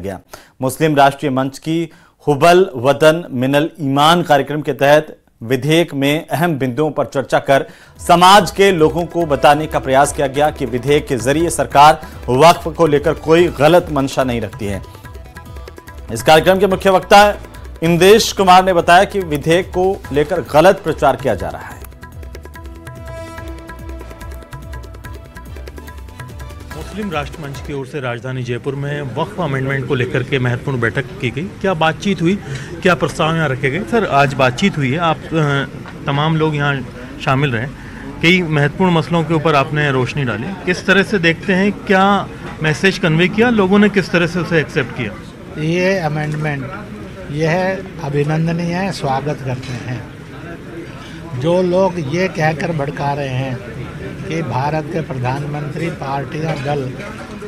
गया। मुस्लिम राष्ट्रीय मंच की हुबल वतन मिनल ईमान कार्यक्रम के तहत विधेयक में अहम बिंदुओं पर चर्चा कर समाज के लोगों को बताने का प्रयास किया गया कि विधेयक के जरिए सरकार वक्फ को लेकर कोई गलत मंशा नहीं रखती है। इस कार्यक्रम के मुख्य वक्ता इंदेश कुमार ने बताया कि विधेयक को लेकर गलत प्रचार किया जा रहा है। मुस्लिम राष्ट्र मंच की ओर से राजधानी जयपुर में वक्फ अमेंडमेंट को लेकर के महत्वपूर्ण बैठक की गई। क्या बातचीत हुई, क्या प्रस्ताव यहाँ रखे गए? सर, आज बातचीत हुई है, आप तमाम लोग यहाँ शामिल रहे, कई महत्वपूर्ण मसलों के ऊपर आपने रोशनी डाली। किस तरह से देखते हैं, क्या मैसेज कन्वे किया, लोगों ने किस तरह से उसे एक्सेप्ट किया? ये अमेंडमेंट यह अभिनंदनीय है, स्वागत करते हैं। जो लोग ये कहकर भड़का रहे हैं कि भारत के प्रधानमंत्री, पार्टियां, दल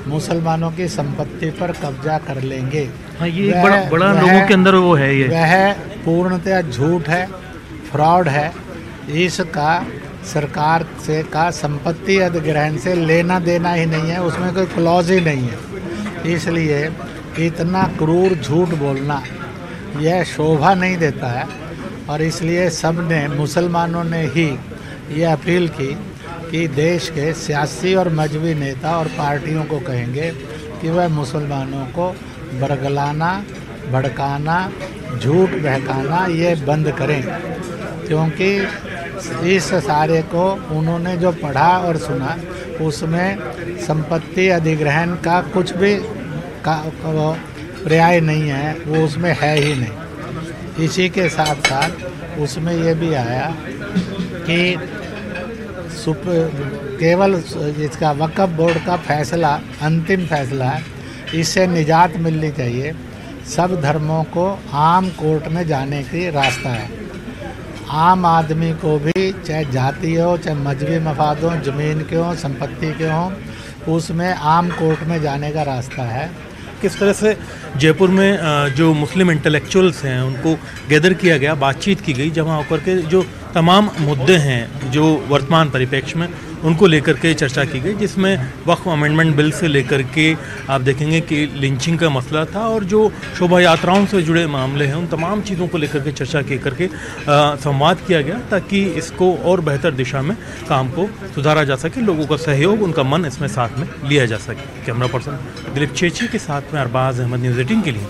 मुसलमानों की संपत्ति पर कब्जा कर लेंगे, हाँ, ये बड़ा लोगों के अंदर वो है, ये वह पूर्णतः झूठ है, फ्रॉड है। इसका सरकार से का संपत्ति अधिग्रहण से लेना देना ही नहीं है, उसमें कोई क्लॉज ही नहीं है। इसलिए इतना क्रूर झूठ बोलना यह शोभा नहीं देता है, और इसलिए सब ने, मुसलमानों ने ही ये अपील की कि देश के सियासी और मजहबी नेता और पार्टियों को कहेंगे कि वह मुसलमानों को बरगलाना, भड़काना, झूठ बहकाना ये बंद करें, क्योंकि इस सारे को उन्होंने जो पढ़ा और सुना उसमें संपत्ति अधिग्रहण का कुछ भी पर्याय नहीं है, वो उसमें है ही नहीं। इसी के साथ साथ उसमें ये भी आया कि केवल इसका वक्फ बोर्ड का फैसला अंतिम फैसला है, इससे निजात मिलनी चाहिए। सब धर्मों को आम कोर्ट में जाने की रास्ता है। आम आदमी को भी, चाहे जाति हो, चाहे मजहबी मफाद हो, ज़मीन के हो, संपत्ति के हो, उसमें आम कोर्ट में जाने का रास्ता है। किस तरह से जयपुर में जो मुस्लिम इंटेलेक्चुअल्स हैं उनको गैदर किया गया, बातचीत की गई, जहाँ होकर के जो तमाम मुद्दे हैं जो वर्तमान परिप्रेक्ष्य में उनको लेकर के चर्चा की गई, जिसमें वक्फ अमेंडमेंट बिल से लेकर के आप देखेंगे कि लिंचिंग का मसला था और जो शोभा यात्राओं से जुड़े मामले हैं उन तमाम चीज़ों को लेकर के चर्चा की करके संवाद किया गया, ताकि इसको और बेहतर दिशा में काम को सुधारा जा सके, लोगों का सहयोग, उनका मन इसमें साथ में लिया जा सके। कैमरा पर्सन दिलीप चेची के साथ में अरबाज अहमद, न्यूज़ 18 के लिए।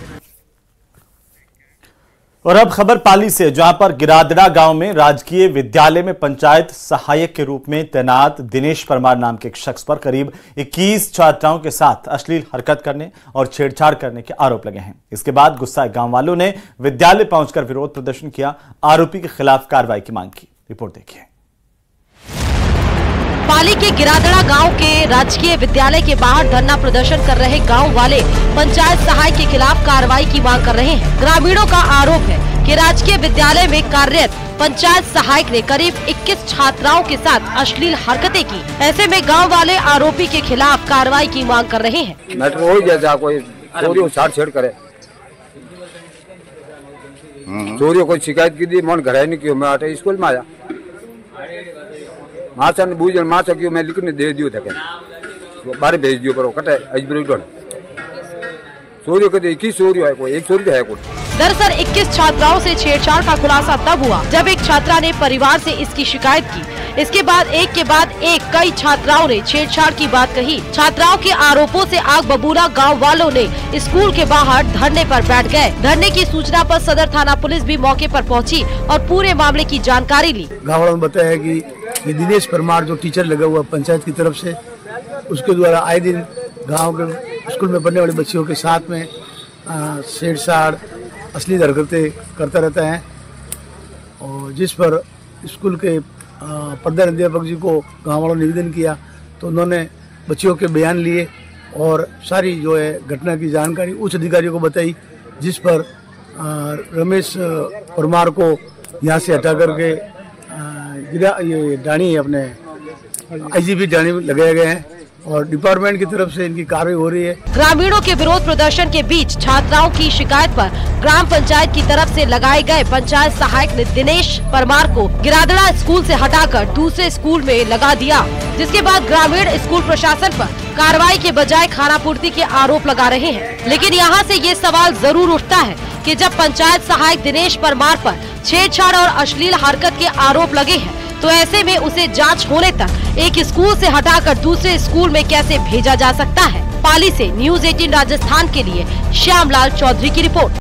और अब खबर पाली से, जहां पर गिरादड़ा गांव में राजकीय विद्यालय में पंचायत सहायक के रूप में तैनात दिनेश परमार नाम के एक शख्स पर करीब 21 छात्राओं के साथ अश्लील हरकत करने और छेड़छाड़ करने के आरोप लगे हैं। इसके बाद गुस्साए गांव वालों ने विद्यालय पहुंचकर विरोध प्रदर्शन किया, आरोपी के खिलाफ कार्रवाई की मांग की। रिपोर्ट देखिए। पाली के गिरादड़ा गांव के राजकीय विद्यालय के बाहर धरना प्रदर्शन कर रहे गांव वाले पंचायत सहायक के खिलाफ कार्रवाई की मांग कर रहे हैं। ग्रामीणों का आरोप है कि राजकीय विद्यालय में कार्यरत पंचायत सहायक ने करीब 21 छात्राओं के साथ अश्लील हरकतें की। ऐसे में गांव वाले आरोपी के खिलाफ कार्रवाई की मांग कर रहे हैं। चोरी कोई शिकायत की थी, मन घर नहीं की, मैं आटे स्कूल में आया, माचा ने बूझ माचा क्यों मैं लिखने दे दियो था, बारे भेज दियो पर कटे अजबर चोरी कहते 21 चोरी है, कोई एक चोरी है कोई। दरअसल 21 छात्राओं से छेड़छाड़ का खुलासा तब हुआ जब एक छात्रा ने परिवार से इसकी शिकायत की। इसके बाद एक के बाद एक कई छात्राओं ने छेड़छाड़ की बात कही। छात्राओं के आरोपों से आग बबूला गांव वालों ने स्कूल के बाहर धरने पर बैठ गए। धरने की सूचना पर सदर थाना पुलिस भी मौके पर पहुंची और पूरे मामले की जानकारी ली। गाँव वालों ने बताया कि ये दिनेश परमार जो टीचर लगा हुआ पंचायत की तरफ से, उसके द्वारा आए दिन गाँव के स्कूल में पढ़ने वाले बच्चियों के साथ में छेड़छाड़, असली हरकतें करता रहता है, और जिस पर स्कूल के प्रधान अध्यापक जी को गाँव वालों ने निवेदन किया तो उन्होंने बच्चियों के बयान लिए और सारी जो है घटना की जानकारी उच्च अधिकारियों को बताई, जिस पर रमेश परमार को यहाँ से हटा करके ये डाणी अपने IGP डाणी लगाए गए हैं और डिपार्टमेंट की तरफ से इनकी कार्रवाई हो रही है। ग्रामीणों के विरोध प्रदर्शन के बीच छात्राओं की शिकायत पर ग्राम पंचायत की तरफ से लगाए गए पंचायत सहायक दिनेश परमार को गिरादड़ा स्कूल से हटाकर दूसरे स्कूल में लगा दिया, जिसके बाद ग्रामीण स्कूल प्रशासन पर कार्रवाई के बजाय खानापूर्ति के आरोप लगा रहे हैं। लेकिन यहाँ से ये सवाल जरूर उठता है कि जब पंचायत सहायक दिनेश परमार पर छेड़छाड़ और अश्लील हरकत के आरोप लगे हैं, तो ऐसे में उसे जांच होने तक एक स्कूल से हटाकर दूसरे स्कूल में कैसे भेजा जा सकता है। पाली से न्यूज़ 18 राजस्थान के लिए श्यामलाल चौधरी की रिपोर्ट।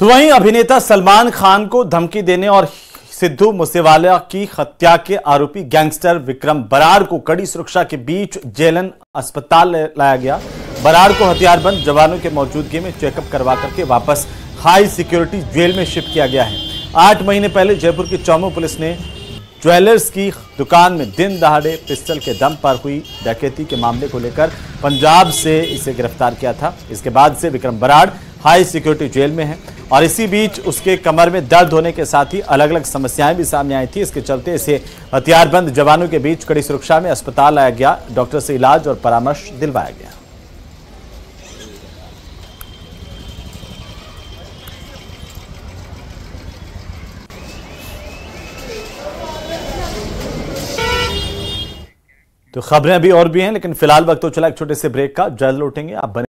तो वहीं अभिनेता सलमान खान को धमकी देने और सिद्धू मूसेवाला की हत्या के आरोपी गैंगस्टर विक्रम बराड़ को कड़ी सुरक्षा के बीच जेलन अस्पताल लाया गया। बराड़ को हथियारबंद जवानों के मौजूदगी में चेकअप करवा करके वापस हाई सिक्योरिटी जेल में शिफ्ट किया गया है। 8 महीने पहले जयपुर की चौमू पुलिस ने ज्वेलर्स की दुकान में दिन दहाड़े पिस्टल के दम पर हुई डकैती के मामले को लेकर पंजाब से इसे गिरफ्तार किया था। इसके बाद से Vikram Brar high security jail में है और इसी बीच उसके कमर में दर्द होने के साथ ही अलग अलग समस्याएं भी सामने आई थी। इसके चलते इसे हथियारबंद जवानों के बीच कड़ी सुरक्षा में अस्पताल लाया गया। डॉक्टर से इलाज और परामर्श दिलवाया गया। तो खबरें अभी और भी हैं, लेकिन फिलहाल वक्त तो चला एक छोटे से ब्रेक का। जल्द लौटेंगे। आप